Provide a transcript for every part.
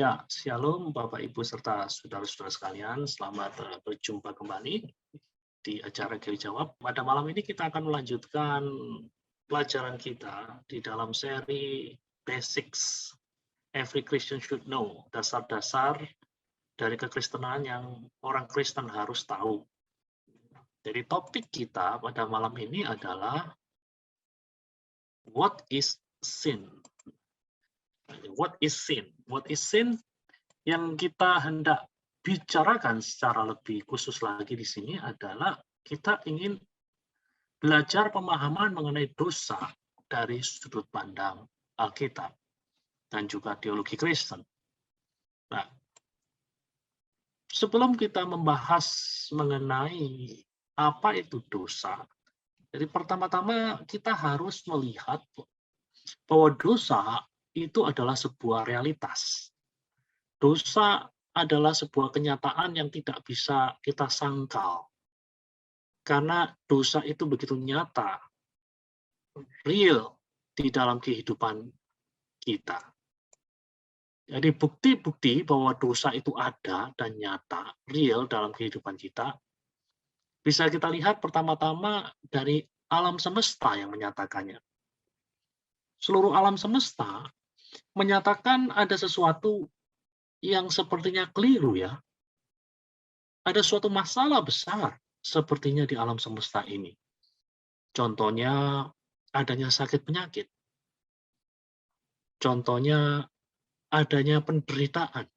Ya, shalom Bapak Ibu serta saudara-saudara sekalian. Selamat berjumpa kembali di acara Kiai Jawab. Pada malam ini kita akan melanjutkan pelajaran kita di dalam seri Basics Every Christian Should Know, dasar-dasar dari kekristenan yang orang Kristen harus tahu. Jadi topik kita pada malam ini adalah What is sin? What is sin? What is sin? Yang kita hendak bicarakan secara lebih khusus lagi di sini adalah kita ingin belajar pemahaman mengenai dosa dari sudut pandang Alkitab dan juga teologi Kristen. Nah, sebelum kita membahas mengenai apa itu dosa, jadi pertama-tama kita harus melihat bahwa dosa itu adalah sebuah realitas. Dosa adalah sebuah kenyataan yang tidak bisa kita sangkal. Karena dosa itu begitu nyata, real di dalam kehidupan kita. Jadi bukti-bukti bahwa dosa itu ada dan nyata, real dalam kehidupan kita, bisa kita lihat pertama-tama dari alam semesta yang menyatakannya. Seluruh alam semesta menyatakan ada sesuatu yang sepertinya keliru ya. Ada suatu masalah besar sepertinya di alam semesta ini. Contohnya adanya sakit penyakit. Contohnya adanya penderitaan.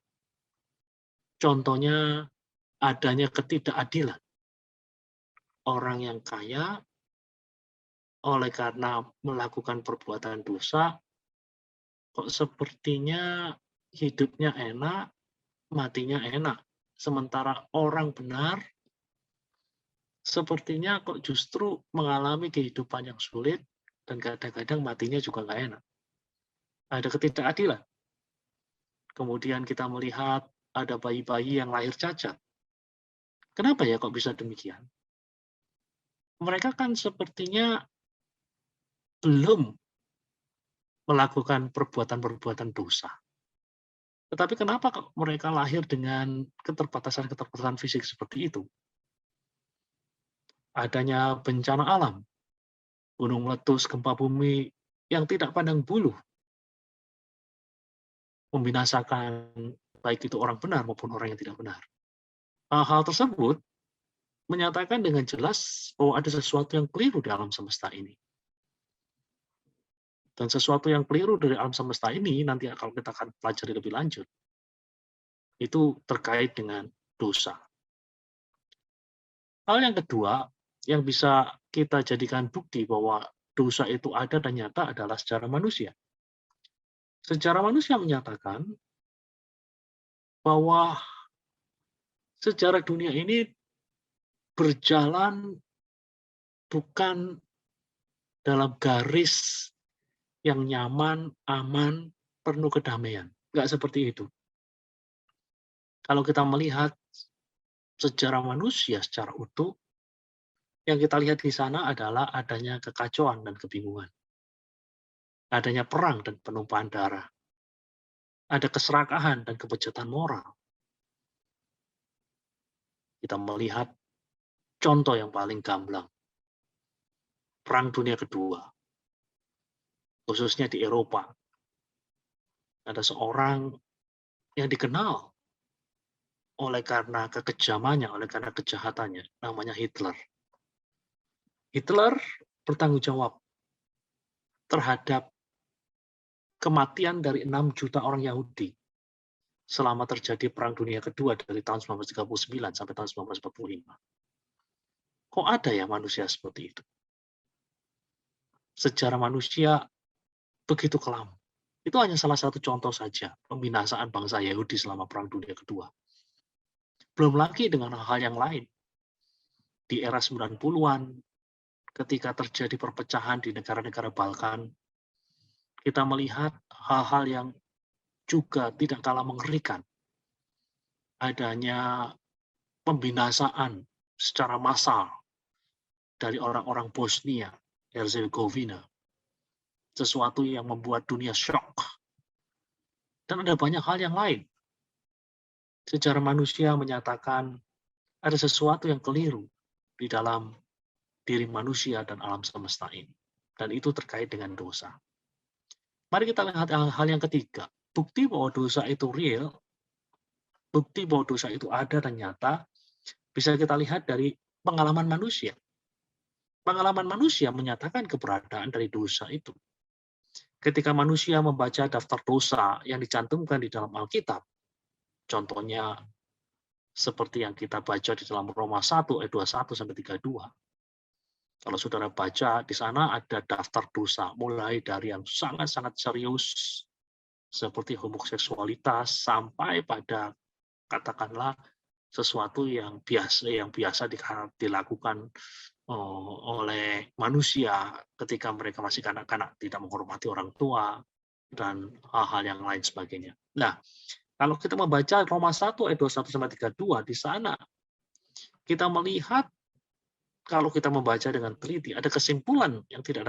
Contohnya adanya ketidakadilan. Orang yang kaya oleh karena melakukan perbuatan dosa, kok sepertinya hidupnya enak, matinya enak. Sementara orang benar, sepertinya kok justru mengalami kehidupan yang sulit, dan kadang-kadang matinya juga nggak enak. Ada ketidakadilan. Kemudian kita melihat ada bayi-bayi yang lahir cacat. Kenapa ya kok bisa demikian? Mereka kan sepertinya belum melakukan perbuatan-perbuatan dosa. Tetapi kenapa kok mereka lahir dengan keterbatasan-keterbatasan fisik seperti itu? Adanya bencana alam, gunung meletus, gempa bumi yang tidak pandang bulu, membinasakan baik itu orang benar maupun orang yang tidak benar. Hal-hal tersebut menyatakan dengan jelas bahwa ada sesuatu yang keliru di alam semesta ini. Dan sesuatu yang keliru dari alam semesta ini, nanti kalau kita akan pelajari lebih lanjut, itu terkait dengan dosa. Hal yang kedua, yang bisa kita jadikan bukti bahwa dosa itu ada dan nyata adalah sejarah manusia. Sejarah manusia menyatakan bahwa sejarah dunia ini berjalan bukan dalam garis yang nyaman, aman, penuh kedamaian. Nggak seperti itu. Kalau kita melihat sejarah manusia secara utuh, yang kita lihat di sana adalah adanya kekacauan dan kebingungan. Adanya perang dan penumpahan darah. Ada keserakahan dan kebejatan moral. Kita melihat contoh yang paling gamblang. Perang Dunia Kedua. Khususnya di Eropa. Ada seorang yang dikenal oleh karena kekejamannya, oleh karena kejahatannya, namanya Hitler. Hitler bertanggung jawab terhadap kematian dari 6 juta orang Yahudi selama terjadi Perang Dunia Kedua dari tahun 1939 sampai tahun 1945. Kok ada ya manusia seperti itu? Sejarah manusia begitu kelam. Itu hanya salah satu contoh saja pembinasaan bangsa Yahudi selama Perang Dunia Kedua. Belum lagi dengan hal-hal yang lain. Di era 90-an, ketika terjadi perpecahan di negara-negara Balkan, kita melihat hal-hal yang juga tidak kalah mengerikan. Adanya pembinasaan secara massal dari orang-orang Bosnia, Herzegovina. Sesuatu yang membuat dunia shock. Dan ada banyak hal yang lain. sejarah manusia menyatakan ada sesuatu yang keliru di dalam diri manusia dan alam semesta ini. Dan itu terkait dengan dosa. Mari kita lihat hal yang ketiga. Bukti bahwa dosa itu real, bukti bahwa dosa itu ada dan nyata, bisa kita lihat dari pengalaman manusia. Pengalaman manusia menyatakan keberadaan dari dosa itu. Ketika manusia membaca daftar dosa yang dicantumkan di dalam Alkitab, contohnya seperti yang kita baca di dalam Roma 1 ayat 21 sampai 32. Kalau saudara baca, di sana ada daftar dosa, mulai dari yang sangat-sangat serius, seperti homoseksualitas, sampai pada katakanlah sesuatu yang biasa dilakukan oleh manusia ketika mereka masih kanak-kanak, tidak menghormati orang tua, dan hal-hal yang lain sebagainya. Nah, kalau kita membaca Roma 1 ayat 21-32, di sana kita melihat, kalau kita membaca dengan teliti, ada kesimpulan yang tidak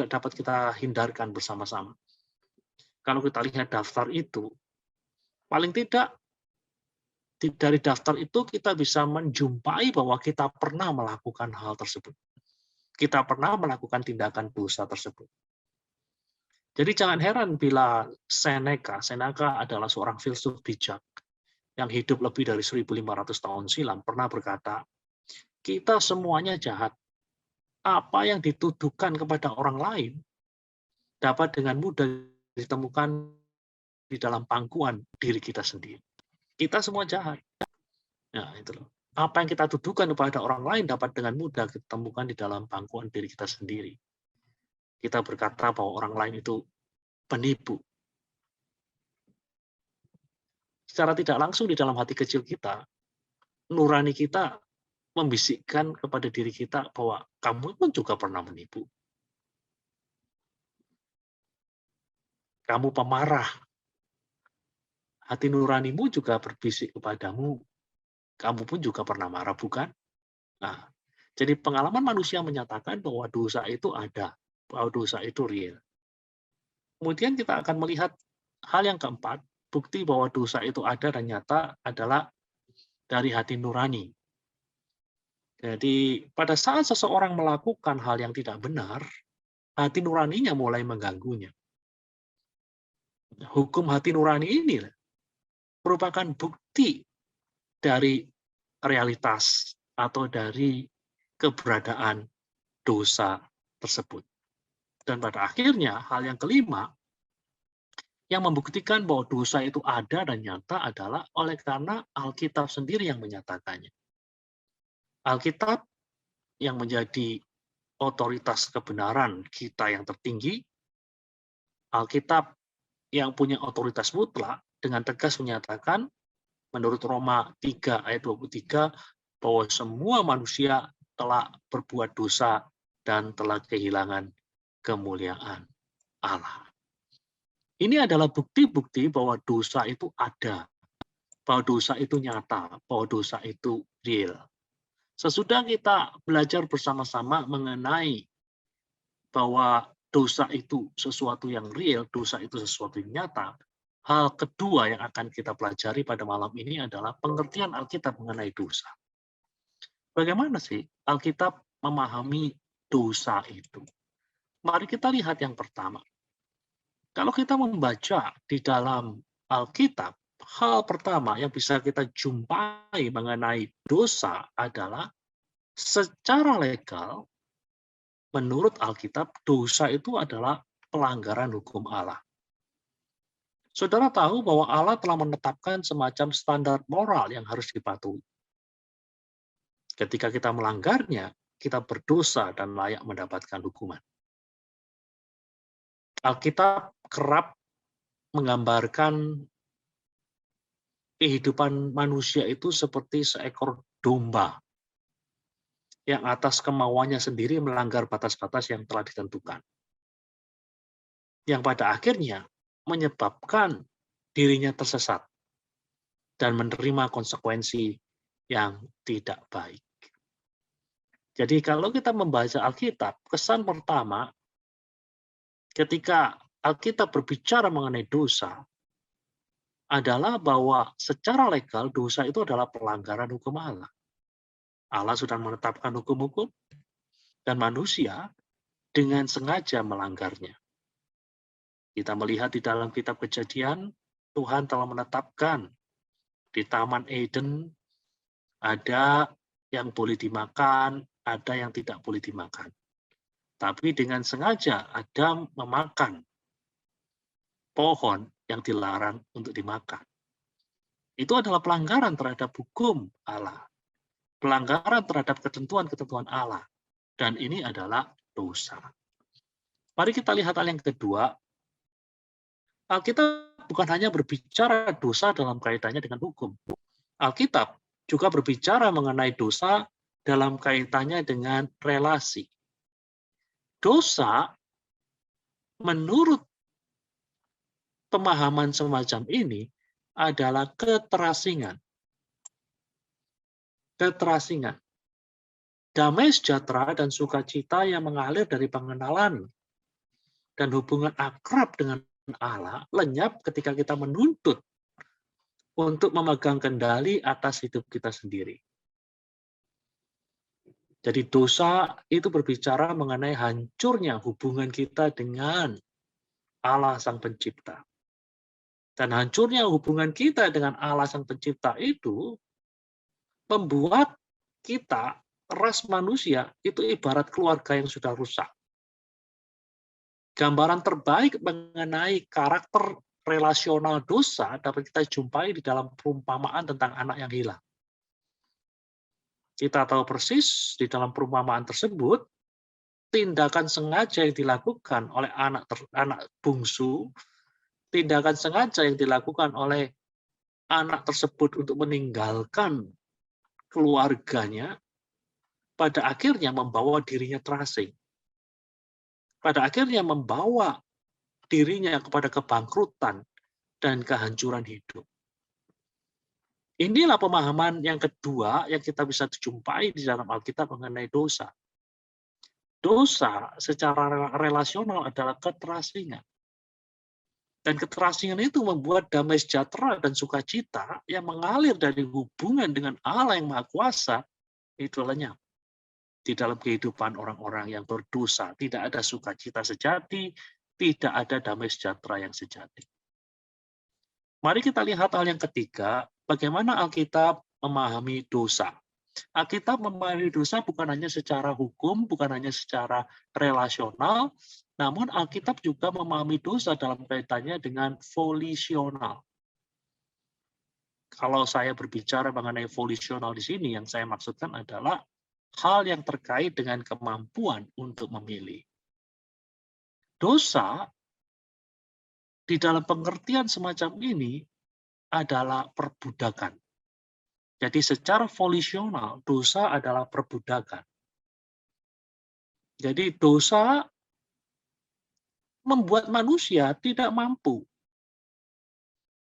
dapat kita hindarkan bersama-sama. Kalau kita lihat daftar itu, paling tidak dari daftar itu kita bisa menjumpai bahwa kita pernah melakukan hal tersebut. Kita pernah melakukan tindakan dosa tersebut. Jadi jangan heran bila Seneca adalah seorang filsuf bijak yang hidup lebih dari 1.500 tahun silam, pernah berkata, kita semuanya jahat. Apa yang dituduhkan kepada orang lain dapat dengan mudah ditemukan di dalam pangkuan diri kita sendiri. Kita semua jahat. Nah, itu loh. Apa yang kita tuduhkan kepada orang lain dapat dengan mudah ditemukan di dalam pangkuan diri kita sendiri. Kita berkata bahwa orang lain itu penipu. Secara tidak langsung di dalam hati kecil kita, nurani kita membisikkan kepada diri kita bahwa kamu pun juga pernah menipu. Kamu pemarah. Hati nuranimu juga berbisik kepadamu. Kamu pun juga pernah marah, bukan? Nah, jadi pengalaman manusia menyatakan bahwa dosa itu ada, bahwa dosa itu real. Kemudian kita akan melihat hal yang keempat, bukti bahwa dosa itu ada dan nyata adalah dari hati nurani. Jadi pada saat seseorang melakukan hal yang tidak benar, hati nuraninya mulai mengganggunya. Hukum hati nurani ini merupakan bukti dari realitas atau dari keberadaan dosa tersebut. Dan pada akhirnya, hal yang kelima, yang membuktikan bahwa dosa itu ada dan nyata adalah oleh karena Alkitab sendiri yang menyatakannya. Alkitab yang menjadi otoritas kebenaran kita yang tertinggi, Alkitab yang punya otoritas mutlak dengan tegas menyatakan, menurut Roma 3 ayat 23, bahwa semua manusia telah berbuat dosa dan telah kehilangan kemuliaan Allah. Ini adalah bukti-bukti bahwa dosa itu ada, bahwa dosa itu nyata, bahwa dosa itu real. Sesudah kita belajar bersama-sama mengenai bahwa dosa itu sesuatu yang real, dosa itu sesuatu yang nyata, hal kedua yang akan kita pelajari pada malam ini adalah pengertian Alkitab mengenai dosa. Bagaimana sih Alkitab memahami dosa itu? Mari kita lihat yang pertama. Kalau kita membaca di dalam Alkitab, hal pertama yang bisa kita jumpai mengenai dosa adalah secara legal, menurut Alkitab, dosa itu adalah pelanggaran hukum Allah. Saudara tahu bahwa Allah telah menetapkan semacam standar moral yang harus dipatuhi. Ketika kita melanggarnya, kita berdosa dan layak mendapatkan hukuman. Alkitab kerap menggambarkan kehidupan manusia itu seperti seekor domba yang atas kemauannya sendiri melanggar batas-batas yang telah ditentukan. Yang pada akhirnya menyebabkan dirinya tersesat dan menerima konsekuensi yang tidak baik. Jadi kalau kita membaca Alkitab, kesan pertama ketika Alkitab berbicara mengenai dosa adalah bahwa secara legal dosa itu adalah pelanggaran hukum Allah. Allah sudah menetapkan hukum-hukum dan manusia dengan sengaja melanggarnya. Kita melihat di dalam kitab Kejadian, Tuhan telah menetapkan di Taman Eden ada yang boleh dimakan, ada yang tidak boleh dimakan. Tapi dengan sengaja Adam memakan pohon yang dilarang untuk dimakan. Itu adalah pelanggaran terhadap hukum Allah. Pelanggaran terhadap ketentuan-ketentuan Allah. Dan ini adalah dosa. Mari kita lihat hal yang kedua. Alkitab bukan hanya berbicara dosa dalam kaitannya dengan hukum. Alkitab juga berbicara mengenai dosa dalam kaitannya dengan relasi. Dosa, menurut pemahaman semacam ini, adalah keterasingan. Keterasingan. Damai sejahtera dan sukacita yang mengalir dari pengenalan dan hubungan akrab dengan Allah lenyap ketika kita menuntut untuk memegang kendali atas hidup kita sendiri. Jadi dosa itu berbicara mengenai hancurnya hubungan kita dengan Allah Sang Pencipta. Dan hancurnya hubungan kita dengan Allah Sang Pencipta itu membuat kita, ras manusia, itu ibarat keluarga yang sudah rusak. Gambaran terbaik mengenai karakter relasional dosa dapat kita jumpai di dalam perumpamaan tentang anak yang hilang. Kita tahu persis di dalam perumpamaan tersebut, tindakan sengaja yang dilakukan oleh anak bungsu, tindakan sengaja yang dilakukan oleh anak tersebut untuk meninggalkan keluarganya, pada akhirnya membawa dirinya terasing. Pada akhirnya membawa dirinya kepada kebangkrutan dan kehancuran hidup. Inilah pemahaman yang kedua yang kita bisa jumpai di dalam Alkitab mengenai dosa. Dosa secara relasional adalah keterasingan. Dan keterasingan itu membuat damai sejahtera dan sukacita yang mengalir dari hubungan dengan Allah yang Maha Kuasa itu lenyap. Di dalam kehidupan orang-orang yang berdosa, tidak ada sukacita sejati, tidak ada damai sejahtera yang sejati. Mari kita lihat hal yang ketiga, bagaimana Alkitab memahami dosa. Alkitab memahami dosa bukan hanya secara hukum, bukan hanya secara relasional, namun Alkitab juga memahami dosa dalam kaitannya dengan volisional. Kalau saya berbicara mengenai volisional di sini, yang saya maksudkan adalah hal yang terkait dengan kemampuan untuk memilih. Dosa di dalam pengertian semacam ini adalah perbudakan. Jadi secara volisional, dosa adalah perbudakan. Jadi dosa membuat manusia tidak mampu.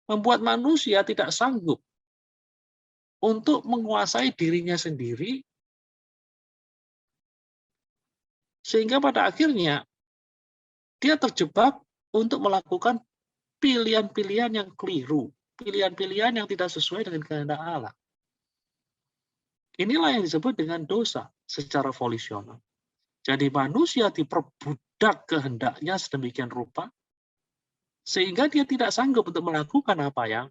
Membuat manusia tidak sanggup untuk menguasai dirinya sendiri, sehingga pada akhirnya dia terjebak untuk melakukan pilihan-pilihan yang keliru, pilihan-pilihan yang tidak sesuai dengan kehendak Allah. Inilah yang disebut dengan dosa secara volisional. Jadi manusia diperbudak kehendaknya sedemikian rupa, sehingga dia tidak sanggup untuk melakukan apa yang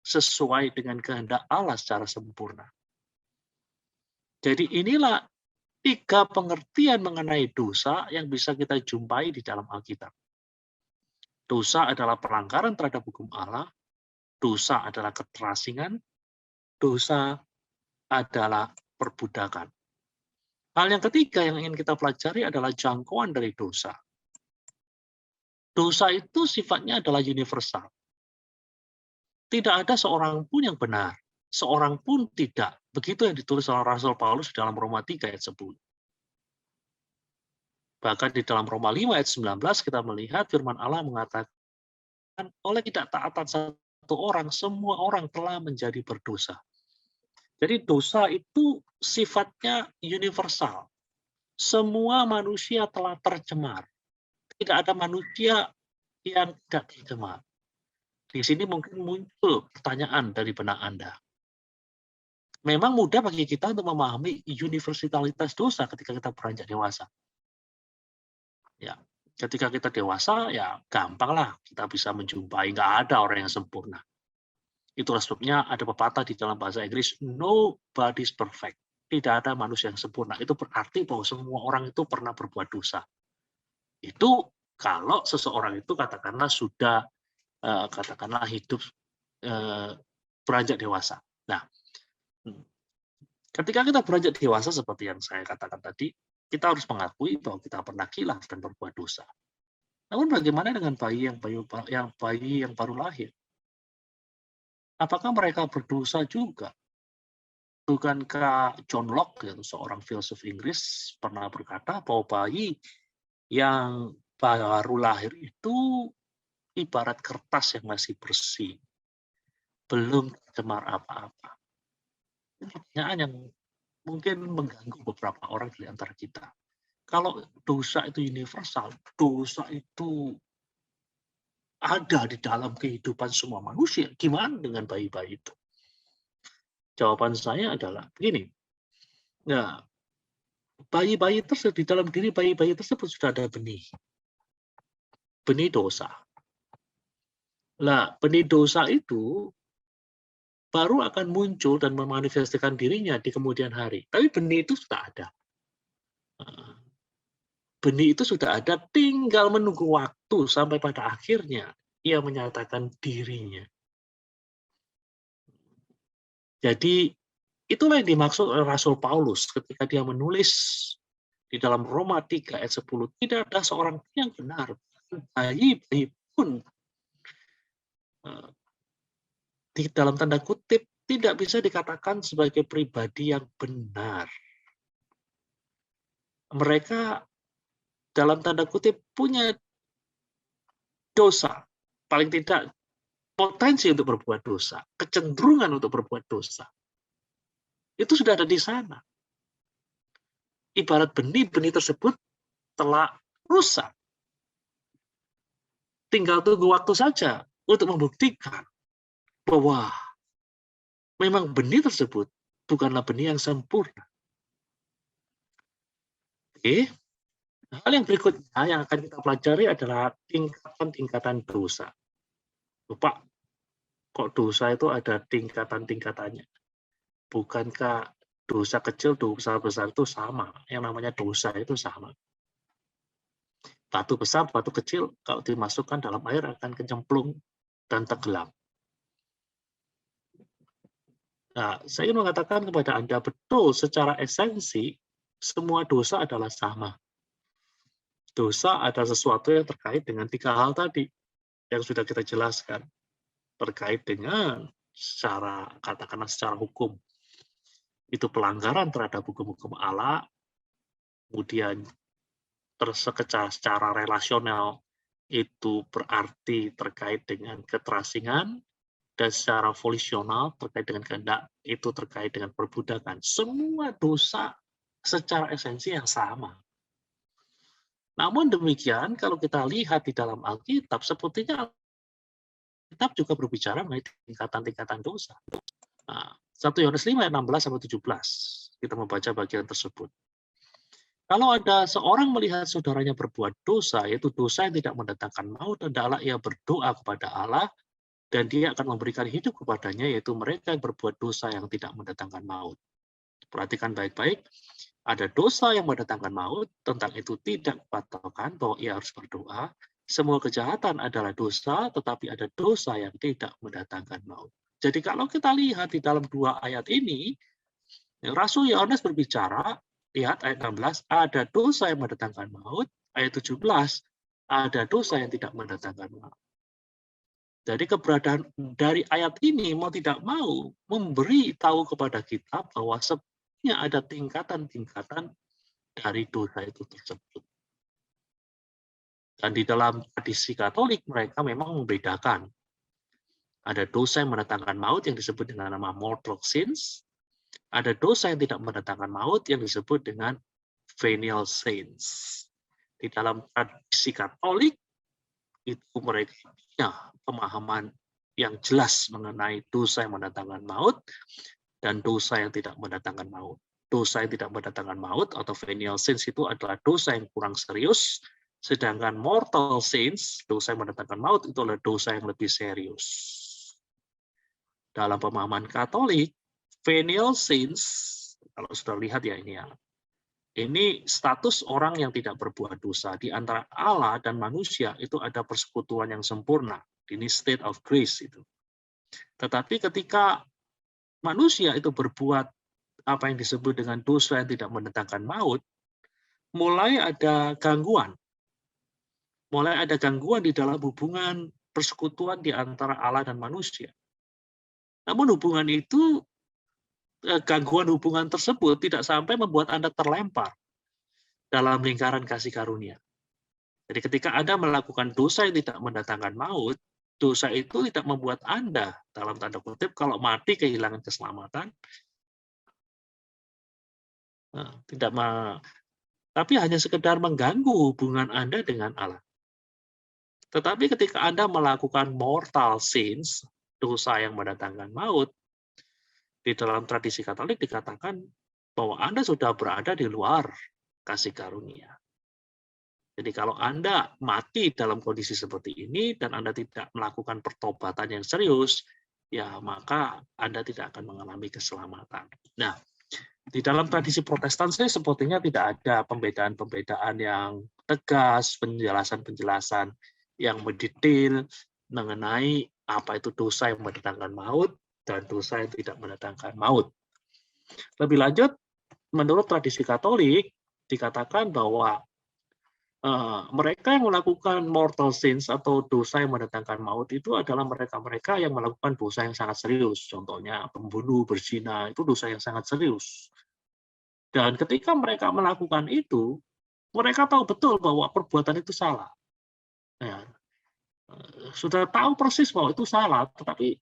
sesuai dengan kehendak Allah secara sempurna. Jadi inilah 3 pengertian mengenai dosa yang bisa kita jumpai di dalam Alkitab. Dosa adalah pelanggaran terhadap hukum Allah, dosa adalah keterasingan, dosa adalah perbudakan. Hal yang ketiga yang ingin kita pelajari adalah jangkauan dari dosa. Dosa itu sifatnya adalah universal. Tidak ada seorang pun yang benar, seorang pun tidak. Begitu yang ditulis oleh Rasul Paulus dalam Roma 3 ayat 10. Bahkan di dalam Roma 5 ayat 19 kita melihat firman Allah mengatakan, oleh tidak taatan satu orang, semua orang telah menjadi berdosa. Jadi dosa itu sifatnya universal. Semua manusia telah tercemar. Tidak ada manusia yang tidak tercemar. Di sini mungkin muncul pertanyaan dari benak Anda. Memang mudah bagi kita untuk memahami universalitas dosa ketika kita beranjak dewasa. Ya, ketika kita dewasa, ya gampanglah kita bisa menjumpai, nggak ada orang yang sempurna. Itulah sebabnya ada pepatah di dalam bahasa Inggris, nobody's perfect. Tidak ada manusia yang sempurna. Itu berarti bahwa semua orang itu pernah berbuat dosa. Itu kalau seseorang itu katakanlah sudah katakanlah hidup beranjak dewasa. Nah, ketika kita beranjak dewasa seperti yang saya katakan tadi, kita harus mengakui bahwa kita pernah khilaf dan berbuat dosa. Namun bagaimana dengan bayi yang baru lahir? Apakah mereka berdosa juga? Bukankah John Locke, seorang filsuf Inggris, pernah berkata bahwa bayi yang baru lahir itu ibarat kertas yang masih bersih, belum tercemar apa-apa. Ini pertanyaan yang mungkin mengganggu beberapa orang di antara kita. Kalau dosa itu universal, dosa itu ada di dalam kehidupan semua manusia, gimana dengan bayi-bayi itu? Jawaban saya adalah begini. Nah, bayi-bayi tersebut, di dalam diri bayi-bayi tersebut sudah ada benih. Benih dosa. Nah, benih dosa itu baru akan muncul dan memanifestasikan dirinya di kemudian hari. Tapi benih itu sudah ada. Benih itu sudah ada, tinggal menunggu waktu sampai pada akhirnya ia menyatakan dirinya. Jadi itulah yang dimaksud oleh Rasul Paulus ketika dia menulis di dalam Roma 3 ayat 10, tidak ada seorang yang benar, bayi-bayi pun di dalam tanda kutip tidak bisa dikatakan sebagai pribadi yang benar. Mereka dalam tanda kutip punya dosa, paling tidak potensi untuk berbuat dosa, kecenderungan untuk berbuat dosa. Itu sudah ada di sana. Ibarat benih-benih tersebut telah rusak. Tinggal tunggu waktu saja untuk membuktikan bahwa memang benih tersebut bukanlah benih yang sempurna. Oke. Hal yang berikutnya yang akan kita pelajari adalah tingkatan-tingkatan dosa. Lupa, kok dosa itu ada tingkatan-tingkatannya. Bukankah dosa kecil, dosa besar itu sama? Yang namanya dosa itu sama. Batu besar, batu kecil, kalau dimasukkan dalam air akan kecemplung dan tenggelam. Nah, saya ingin mengatakan kepada Anda, betul secara esensi, semua dosa adalah sama. Dosa adalah sesuatu yang terkait dengan 3 hal tadi, yang sudah kita jelaskan. Terkait dengan katakanlah secara hukum. Itu pelanggaran terhadap hukum-hukum Allah, kemudian secara relasional, itu berarti terkait dengan keterasingan, dan secara volisional terkait dengan kehendak, itu terkait dengan perbudakan. Semua dosa secara esensi yang sama. Namun demikian, kalau kita lihat di dalam Alkitab, sepertinya Alkitab juga berbicara mengenai tingkatan-tingkatan dosa. Nah, 1 Yohanes 5 ayat 16-17, kita membaca bagian tersebut. Kalau ada seorang melihat saudaranya berbuat dosa, yaitu dosa yang tidak mendatangkan maut, hendaklah ia berdoa kepada Allah, dan dia akan memberikan hidup kepadanya, yaitu mereka yang berbuat dosa yang tidak mendatangkan maut. Perhatikan baik-baik, ada dosa yang mendatangkan maut, tentang itu tidak patokan bahwa ia harus berdoa. Semua kejahatan adalah dosa, tetapi ada dosa yang tidak mendatangkan maut. Jadi kalau kita lihat di dalam 2 ayat ini, Rasul Yohanes berbicara, lihat ayat 16, ada dosa yang mendatangkan maut, ayat 17, ada dosa yang tidak mendatangkan maut. Jadi keberadaan dari ayat ini mau tidak mau memberi tahu kepada kita bahwa sebenarnya ada tingkatan-tingkatan dari dosa itu tersebut. Dan di dalam tradisi Katolik mereka memang membedakan. Ada dosa yang mendatangkan maut yang disebut dengan nama mortal sins. Ada dosa yang tidak mendatangkan maut yang disebut dengan venial sins. Di dalam tradisi Katolik itu mereka punya pemahaman yang jelas mengenai dosa yang mendatangkan maut dan dosa yang tidak mendatangkan maut. Dosa yang tidak mendatangkan maut atau venial sins itu adalah dosa yang kurang serius, sedangkan mortal sins, dosa yang mendatangkan maut, itu adalah dosa yang lebih serius. Dalam pemahaman Katolik, venial sins, kalau sudah lihat ya ini status orang yang tidak berbuat dosa. Di antara Allah dan manusia itu ada persekutuan yang sempurna. Ini state of grace itu. Tetapi ketika manusia itu berbuat apa yang disebut dengan dosa yang tidak mendatangkan maut, mulai ada gangguan. Mulai ada gangguan di dalam hubungan persekutuan di antara Allah dan manusia. Namun gangguan hubungan tersebut tidak sampai membuat Anda terlempar dalam lingkaran kasih karunia. Jadi ketika Anda melakukan dosa yang tidak mendatangkan maut, dosa itu tidak membuat Anda, dalam tanda kutip, kalau mati kehilangan keselamatan, tapi hanya sekedar mengganggu hubungan Anda dengan Allah. Tetapi ketika Anda melakukan mortal sins, dosa yang mendatangkan maut, di dalam tradisi Katolik dikatakan bahwa Anda sudah berada di luar kasih karunia. Jadi kalau Anda mati dalam kondisi seperti ini dan Anda tidak melakukan pertobatan yang serius, ya maka Anda tidak akan mengalami keselamatan. Nah, di dalam tradisi Protestan saya sepertinya tidak ada pembedaan-pembedaan yang tegas, penjelasan-penjelasan yang mendetail mengenai apa itu dosa yang mendatangkan maut dan dosa yang tidak mendatangkan maut. Lebih lanjut, menurut tradisi Katolik dikatakan bahwa mereka yang melakukan mortal sins atau dosa yang mendatangkan maut itu adalah mereka-mereka yang melakukan dosa yang sangat serius. Contohnya pembunuh, berzina, itu dosa yang sangat serius. Dan ketika mereka melakukan itu, mereka tahu betul bahwa perbuatan itu salah. Ya, sudah tahu persis bahwa itu salah, tetapi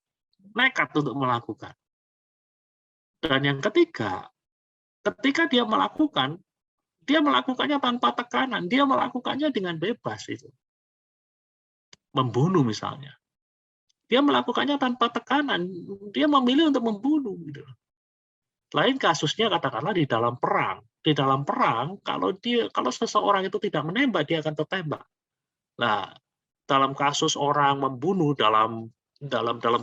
nekat untuk melakukan. Dan yang ketiga, ketika dia melakukannya tanpa tekanan, dia melakukannya dengan bebas itu. Membunuh misalnya. Dia melakukannya tanpa tekanan, dia memilih untuk membunuh gitu. Lain kasusnya katakanlah di dalam perang. Di dalam perang kalau seseorang itu tidak menembak, dia akan tertembak. Nah, dalam kasus orang membunuh dalam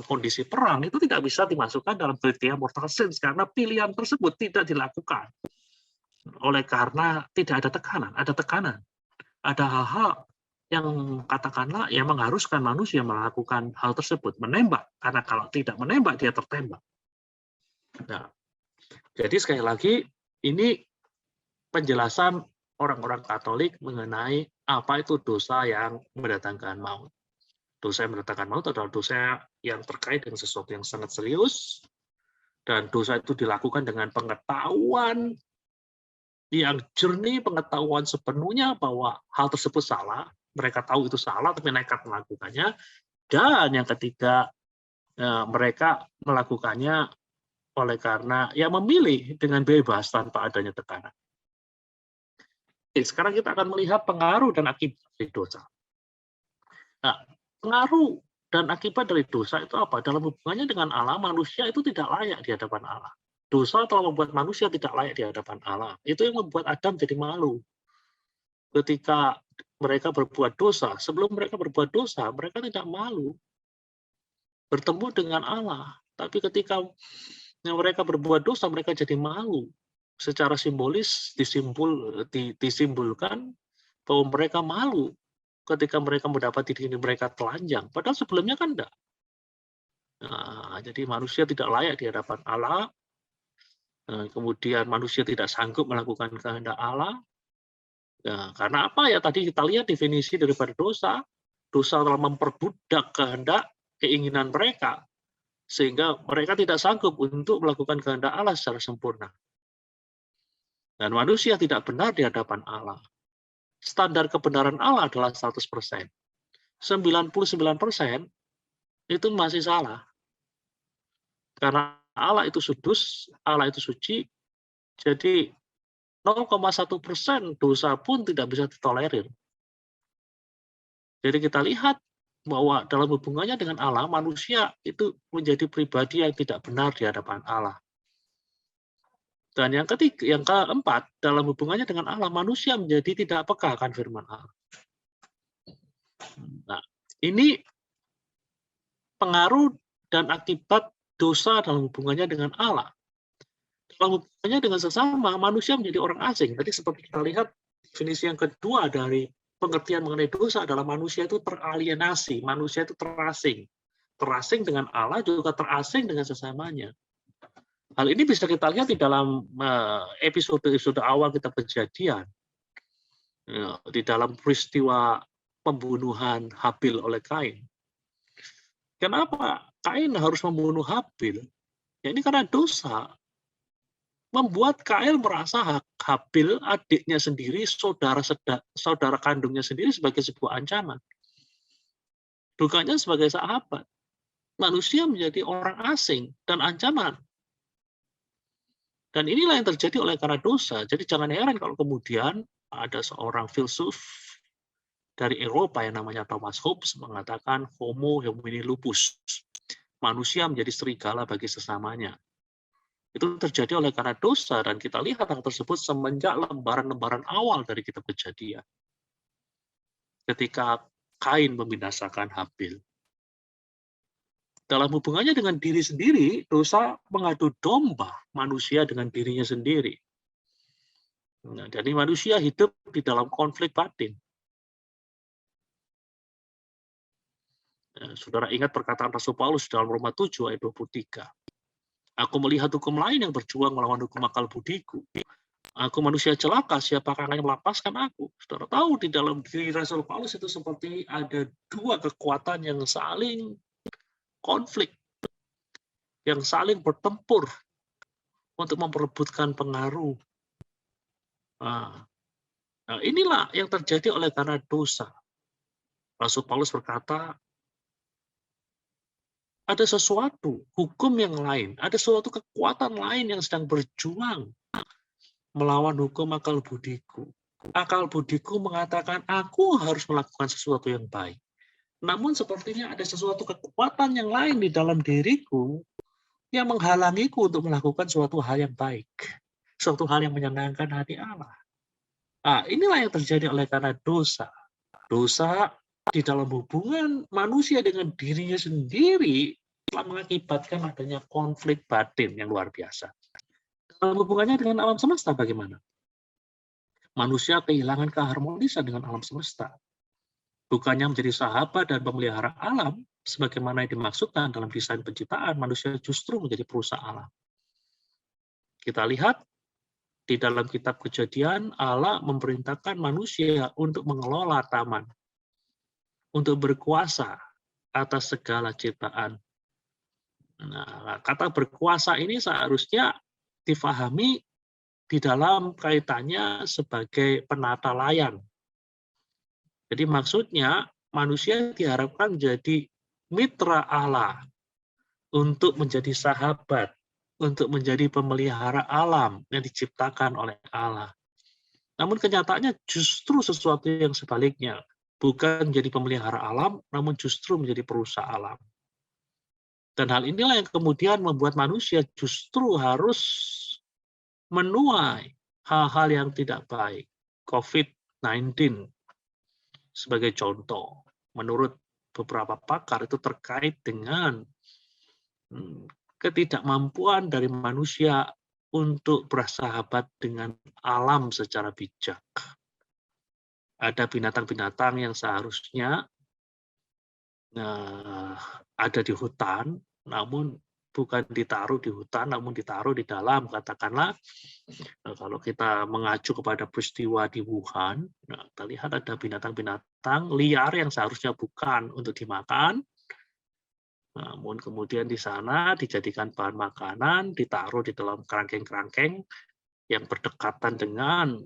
kondisi perang itu tidak bisa dimasukkan dalam kriteria mortal sins karena pilihan tersebut tidak dilakukan. Oleh karena tidak ada tekanan, ada hal-hal yang katakanlah yang mengharuskan manusia melakukan hal tersebut, menembak, karena kalau tidak menembak dia tertembak. Nah, jadi sekali lagi ini penjelasan orang-orang Katolik mengenai apa itu dosa yang mendatangkan maut. Dosa yang mendatangkan maut adalah dosa yang terkait dengan sesuatu yang sangat serius, dan dosa itu dilakukan dengan pengetahuan yang jernih, pengetahuan sepenuhnya bahwa hal tersebut salah, mereka tahu itu salah, tapi nekat melakukannya. Dan yang ketiga, mereka melakukannya oleh karena memilih dengan bebas tanpa adanya tekanan. Sekarang kita akan melihat pengaruh dan akibat dari dosa. Nah, pengaruh dan akibat dari dosa itu apa? Dalam hubungannya dengan Allah, manusia itu tidak layak di hadapan Allah. Dosa telah membuat manusia tidak layak di hadapan Allah. Itu yang membuat Adam jadi malu. Ketika mereka berbuat dosa, sebelum mereka berbuat dosa, mereka tidak malu bertemu dengan Allah. Tapi ketika mereka berbuat dosa, mereka jadi malu. Secara simbolis disimbolkan bahwa mereka malu ketika mereka mendapati diri mereka telanjang. Padahal sebelumnya kan enggak. Nah, jadi manusia tidak layak di hadapan Allah. Kemudian manusia tidak sanggup melakukan kehendak Allah. Nah, karena apa ya? Tadi kita lihat definisi daripada dosa. Dosa telah memperbudak kehendak, keinginan mereka. Sehingga mereka tidak sanggup untuk melakukan kehendak Allah secara sempurna. Dan manusia tidak benar di hadapan Allah. Standar kebenaran Allah adalah 100%. 99% itu masih salah. Karena Allah itu sudus, Allah itu suci, jadi 0,1% dosa pun tidak bisa ditolerir. Jadi kita lihat bahwa dalam hubungannya dengan Allah, manusia itu menjadi pribadi yang tidak benar di hadapan Allah. Dan yang ketiga, yang keempat, dalam hubungannya dengan Allah, manusia menjadi tidak peka akan firman Allah. Nah, ini pengaruh dan akibat dosa dalam hubungannya dengan Allah. Dalam hubungannya dengan sesama, manusia menjadi orang asing. Tadi seperti kita lihat, definisi yang kedua dari pengertian mengenai dosa adalah manusia itu teralienasi, manusia itu terasing. Terasing dengan Allah, juga terasing dengan sesamanya. Hal ini bisa kita lihat di dalam episode-episode awal kita Kejadian. Di dalam peristiwa pembunuhan Habil oleh Kain. Kenapa Kain harus membunuh Habil? Ya, ini karena dosa. Membuat Kain merasa Habil, adiknya sendiri, saudara kandungnya sendiri sebagai sebuah ancaman. Bukannya sebagai sahabat. Manusia menjadi orang asing dan ancaman. Dan inilah yang terjadi oleh karena dosa. Jadi jangan heran kalau kemudian ada seorang filsuf dari Eropa yang namanya Thomas Hobbes mengatakan homo homini lupus. Manusia menjadi serigala bagi sesamanya. Itu terjadi oleh karena dosa, dan kita lihat hal tersebut semenjak lembaran-lembaran awal dari kitab Kejadian. Ketika Kain membinasakan Habil. Dalam hubungannya dengan diri sendiri, dosa mengadu domba manusia dengan dirinya sendiri. Nah, jadi manusia hidup di dalam konflik batin. Saudara ingat perkataan Rasul Paulus dalam Roma 7 ayat 23. Aku melihat hukum lain yang berjuang melawan hukum akal budiku. Aku manusia celaka, siapakah yang melepaskan aku? Saudara tahu di dalam diri Rasul Paulus itu seperti ada dua kekuatan yang saling konflik, yang saling bertempur untuk memperebutkan pengaruh. Nah, inilah yang terjadi oleh karena dosa. Rasul Paulus berkata, ada sesuatu hukum yang lain, ada suatu kekuatan lain yang sedang berjuang melawan hukum akal budiku. Akal budiku mengatakan aku harus melakukan sesuatu yang baik. Namun sepertinya ada sesuatu kekuatan yang lain di dalam diriku yang menghalangiku untuk melakukan suatu hal yang baik. Suatu hal yang menyenangkan hati Allah. Nah, inilah yang terjadi oleh karena dosa. Dosa di dalam hubungan manusia dengan dirinya sendiri telah mengakibatkan adanya konflik batin yang luar biasa. Dalam hubungannya dengan alam semesta bagaimana? Manusia kehilangan keharmonisan dengan alam semesta. Bukannya menjadi sahabat dan pemelihara alam, sebagaimana yang dimaksudkan dalam desain penciptaan, manusia justru menjadi perusak alam. Kita lihat di dalam kitab Kejadian, Allah memerintahkan manusia untuk mengelola taman, untuk berkuasa atas segala ciptaan. Nah, kata berkuasa ini seharusnya difahami di dalam kaitannya sebagai penata layan. Jadi maksudnya manusia diharapkan menjadi mitra Allah, untuk menjadi sahabat, untuk menjadi pemelihara alam yang diciptakan oleh Allah. Namun kenyataannya justru sesuatu yang sebaliknya. Bukan menjadi pemelihara alam, namun justru menjadi perusak alam. Dan hal inilah yang kemudian membuat manusia justru harus menuai hal-hal yang tidak baik. COVID-19 sebagai contoh, menurut beberapa pakar itu terkait dengan ketidakmampuan dari manusia untuk bersahabat dengan alam secara bijak. Ada binatang-binatang yang seharusnya ada di hutan, namun bukan ditaruh di hutan, namun ditaruh di dalam. Katakanlah, kalau kita mengacu kepada peristiwa di Wuhan, kita lihat ada binatang-binatang liar yang seharusnya bukan untuk dimakan, namun kemudian di sana dijadikan bahan makanan, ditaruh di dalam kerangkeng-kerangkeng yang berdekatan dengan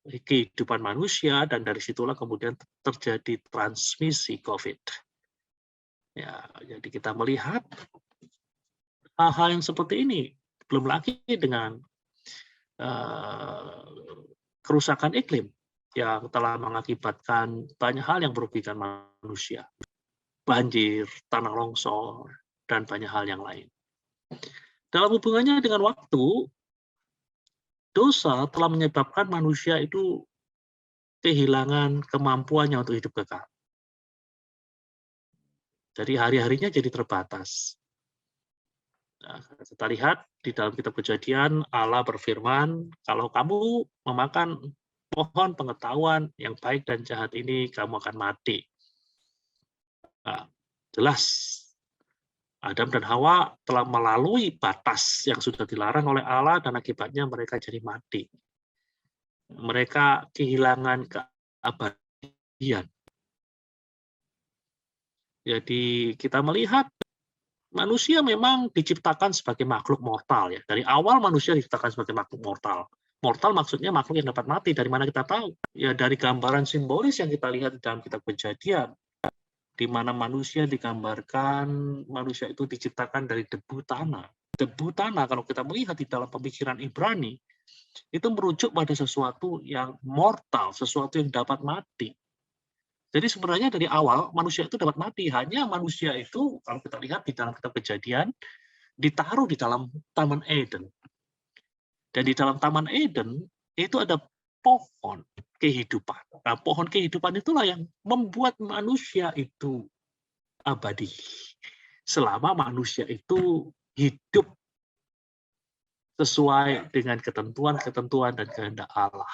kehidupan manusia, dan dari situlah kemudian terjadi transmisi COVID. Ya, jadi kita melihat hal-hal yang seperti ini, belum lagi dengan kerusakan iklim. yang telah mengakibatkan banyak hal yang merugikan manusia. Banjir, tanah longsor, dan banyak hal yang lain. Dalam hubungannya dengan waktu, dosa telah menyebabkan manusia itu kehilangan kemampuannya untuk hidup kekal. Jadi hari-harinya jadi terbatas. Nah, kita lihat di dalam kitab Kejadian, Allah berfirman, kalau kamu memakan pohon pengetahuan yang baik dan jahat ini, kamu akan mati. Nah, jelas Adam dan Hawa telah melalui batas yang sudah dilarang oleh Allah dan akibatnya mereka jadi mati. Mereka kehilangan keabadian. Jadi kita melihat manusia memang diciptakan sebagai makhluk mortal ya. Dari awal manusia diciptakan sebagai makhluk mortal. Mortal maksudnya makhluk yang dapat mati. Dari mana kita tahu? Ya dari gambaran simbolis yang kita lihat di dalam kitab Kejadian, di mana manusia digambarkan, manusia itu diciptakan dari debu tanah. Debu tanah kalau kita melihat di dalam pemikiran Ibrani, itu merujuk pada sesuatu yang mortal, sesuatu yang dapat mati. Jadi sebenarnya dari awal manusia itu dapat mati. Hanya manusia itu, kalau kita lihat di dalam kitab Kejadian, ditaruh di dalam Taman Eden. Dan di dalam Taman Eden, itu ada pohon kehidupan. Nah, pohon kehidupan itulah yang membuat manusia itu abadi. Selama manusia itu hidup sesuai dengan ketentuan-ketentuan dan kehendak Allah.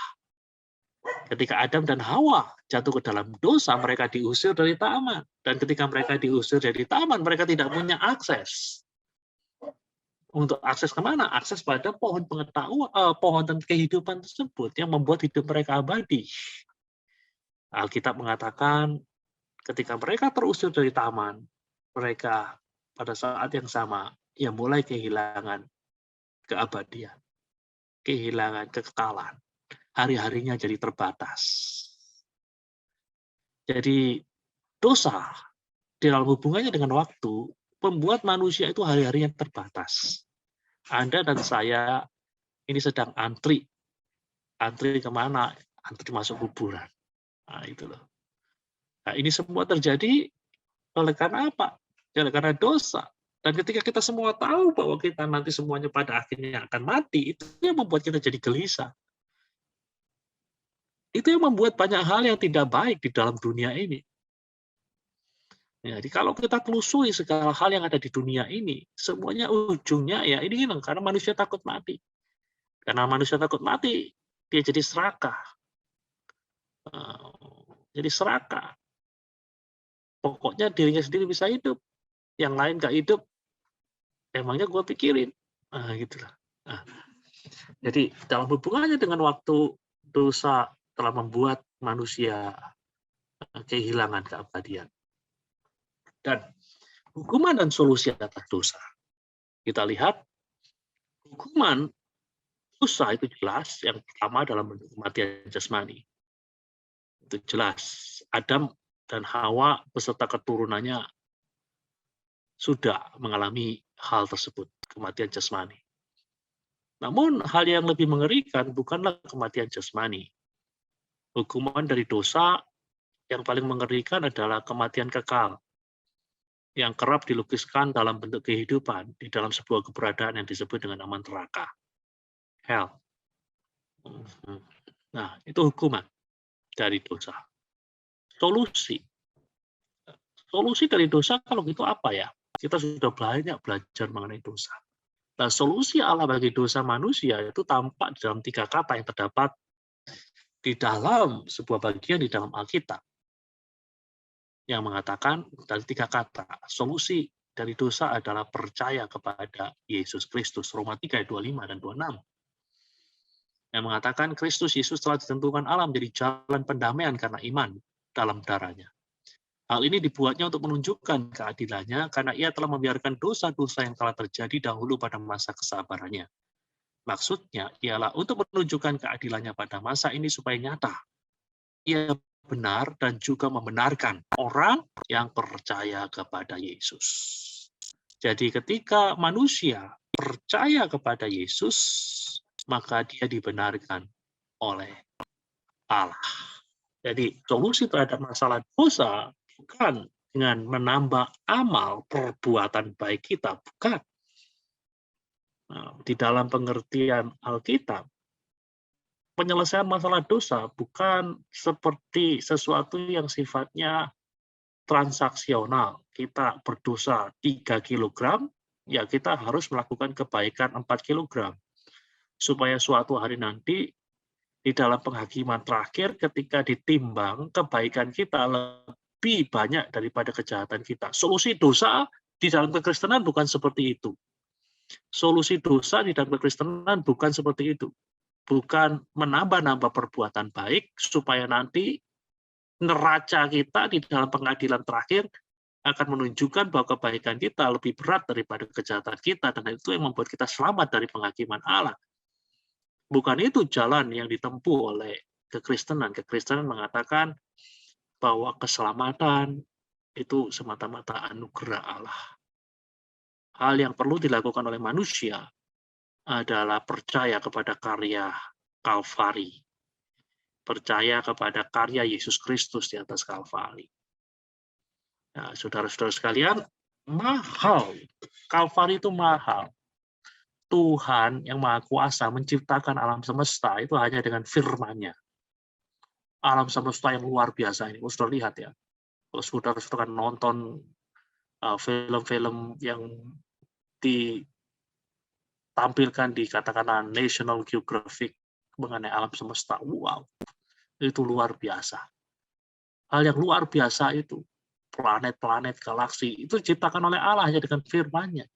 Ketika Adam dan Hawa jatuh ke dalam dosa, mereka diusir dari taman. Dan ketika mereka diusir dari taman, mereka tidak punya akses. Untuk akses kemana? Akses pada pohon pengetahuan, pohon dan kehidupan tersebut yang membuat hidup mereka abadi. Alkitab mengatakan, ketika mereka terusir dari taman, mereka pada saat yang sama, ya mulai kehilangan keabadian, kehilangan kekekalan. Hari-harinya jadi terbatas. Jadi dosa di dalam hubungannya dengan waktu membuat manusia itu hari-harinya terbatas. Anda dan saya ini sedang antri kemana? Antri masuk kuburan. Nah, itu loh. Nah, ini semua terjadi oleh karena apa? Oleh karena dosa. Dan ketika kita semua tahu bahwa kita nanti semuanya pada akhirnya akan mati, itu yang membuat kita jadi gelisah. Itu yang membuat banyak hal yang tidak baik di dalam dunia ini. Jadi kalau kita telusuri segala hal yang ada di dunia ini, semuanya ujungnya ya ini karena manusia takut mati. Karena manusia takut mati, dia jadi serakah. Jadi serakah. Pokoknya dirinya sendiri bisa hidup, yang lain nggak hidup, emangnya gue pikirin. Gitulah. Jadi dalam hubungannya dengan waktu, dosa telah membuat manusia kehilangan keabadian. Dan hukuman dan solusi atas dosa. Kita lihat, hukuman dosa itu jelas, yang pertama dalam bentuk kematian jasmani. Itu jelas. Adam dan Hawa beserta keturunannya sudah mengalami hal tersebut, kematian jasmani. Namun hal yang lebih mengerikan bukanlah kematian jasmani. Hukuman dari dosa yang paling mengerikan adalah kematian kekal, yang kerap dilukiskan dalam bentuk kehidupan di dalam sebuah keberadaan yang disebut dengan nama neraka. Hell. Nah, itu hukuman dari dosa. Solusi dari dosa kalau gitu apa ya? Kita sudah banyak belajar mengenai dosa. Nah, solusi Allah bagi dosa manusia itu tampak dalam 3 kata yang terdapat di dalam sebuah bagian di dalam Alkitab. Yang mengatakan dari 3 kata, solusi dari dosa adalah percaya kepada Yesus Kristus. Roma 3 ayat 25 dan 26. Yang mengatakan Kristus Yesus telah ditentukan Allah menjadi jalan pendamaian karena iman dalam darahnya. Hal ini dibuatnya untuk menunjukkan keadilannya karena ia telah membiarkan dosa-dosa yang telah terjadi dahulu pada masa kesabarannya. Maksudnya ialah untuk menunjukkan keadilannya pada masa ini supaya nyata. Ia benar dan juga membenarkan orang yang percaya kepada Yesus. Jadi ketika manusia percaya kepada Yesus, maka dia dibenarkan oleh Allah. Jadi solusi terhadap masalah dosa bukan dengan menambah amal perbuatan baik kita, bukan. Nah, di dalam pengertian Alkitab, penyelesaian masalah dosa bukan seperti sesuatu yang sifatnya transaksional. Kita berdosa 3 kilogram, ya kita harus melakukan kebaikan 4 kilogram. Supaya suatu hari nanti di dalam penghakiman terakhir ketika ditimbang kebaikan kita lebih banyak daripada kejahatan kita. Solusi dosa di dalam kekristenan bukan seperti itu. Solusi dosa di dalam kekristenan bukan seperti itu. Bukan menambah-nambah perbuatan baik supaya nanti neraca kita di dalam pengadilan terakhir akan menunjukkan bahwa kebaikan kita lebih berat daripada kejahatan kita, dan itu yang membuat kita selamat dari penghakiman Allah. Bukan itu jalan yang ditempuh oleh kekristenan. Kekristenan mengatakan bahwa keselamatan itu semata-mata anugerah Allah. Hal yang perlu dilakukan oleh manusia adalah percaya kepada karya Kalvari. Percaya kepada karya Yesus Kristus di atas Kalvari. Nah, saudara-saudara sekalian, mahal. Kalvari itu mahal. Tuhan yang Maha Kuasa menciptakan alam semesta itu hanya dengan firman-Nya. Alam semesta yang luar biasa ini, sudah lihat ya. Kalau saudara-saudara nonton film-film yang ditampilkan di katakanlah National Geographic mengenai alam semesta, wow, itu luar biasa. Hal yang luar biasa itu, planet-planet, galaksi, itu diciptakan oleh Allah hanya dengan firman-Nya.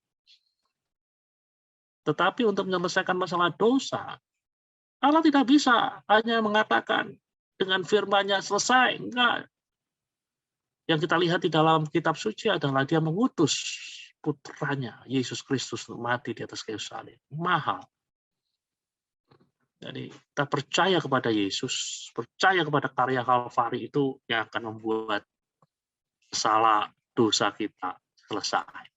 Tetapi untuk menyelesaikan masalah dosa, Allah tidak bisa hanya mengatakan dengan firman-Nya selesai. Enggak. Yang kita lihat di dalam kitab suci adalah Dia mengutus putranya, Yesus Kristus, untuk mati di atas kayu salib. Mahal. Jadi kita percaya kepada Yesus, percaya kepada karya Kalvari itu yang akan membuat salah dosa kita selesai.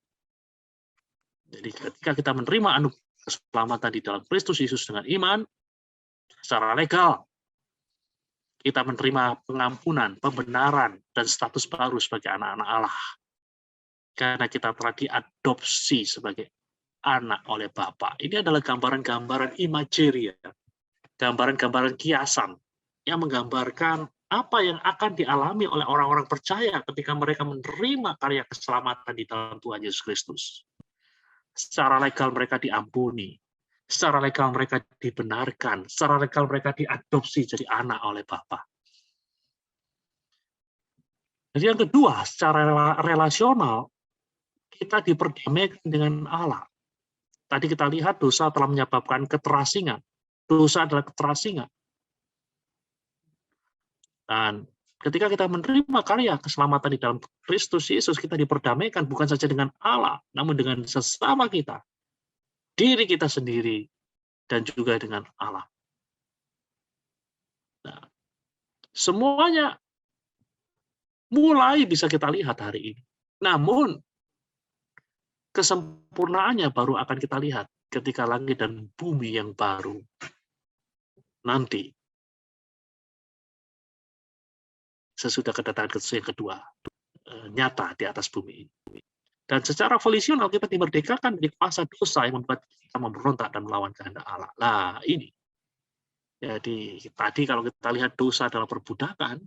Jadi ketika kita menerima anugerah keselamatan di dalam Kristus Yesus dengan iman, secara legal, kita menerima pengampunan, pembenaran, dan status baru sebagai anak-anak Allah. Karena kita telah diadopsi sebagai anak oleh Bapa. Ini adalah gambaran-gambaran imajeri, gambaran-gambaran kiasan yang menggambarkan apa yang akan dialami oleh orang-orang percaya ketika mereka menerima karya keselamatan di dalam Tuhan Yesus Kristus. Secara legal mereka diampuni, secara legal mereka dibenarkan, secara legal mereka diadopsi jadi anak oleh Bapa. Jadi yang kedua, secara relasional, kita diperdamaikan dengan Allah. Tadi kita lihat dosa telah menyebabkan keterasingan. Dosa adalah keterasingan. Dan ketika kita menerima karya keselamatan di dalam Kristus Yesus, kita diperdamaikan bukan saja dengan Allah, namun dengan sesama kita, diri kita sendiri, dan juga dengan Allah. Nah, semuanya mulai bisa kita lihat hari ini. Namun, kesempurnaannya baru akan kita lihat ketika langit dan bumi yang baru nanti, sesudah kedatangan Kristus yang kedua, nyata di atas bumi ini. Dan secara volisional kita dimerdekakan dari kuasa dosa yang membuat kita memberontak dan melawan kehendak Allah. Nah, ini. Jadi tadi kalau kita lihat dosa adalah perbudakan,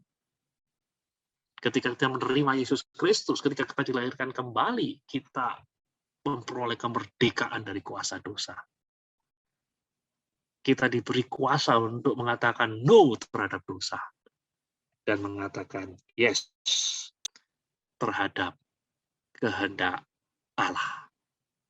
ketika kita menerima Yesus Kristus, ketika kita dilahirkan kembali, kita memperoleh kemerdekaan dari kuasa dosa. Kita diberi kuasa untuk mengatakan no terhadap dosa. Dan mengatakan yes terhadap kehendak Allah.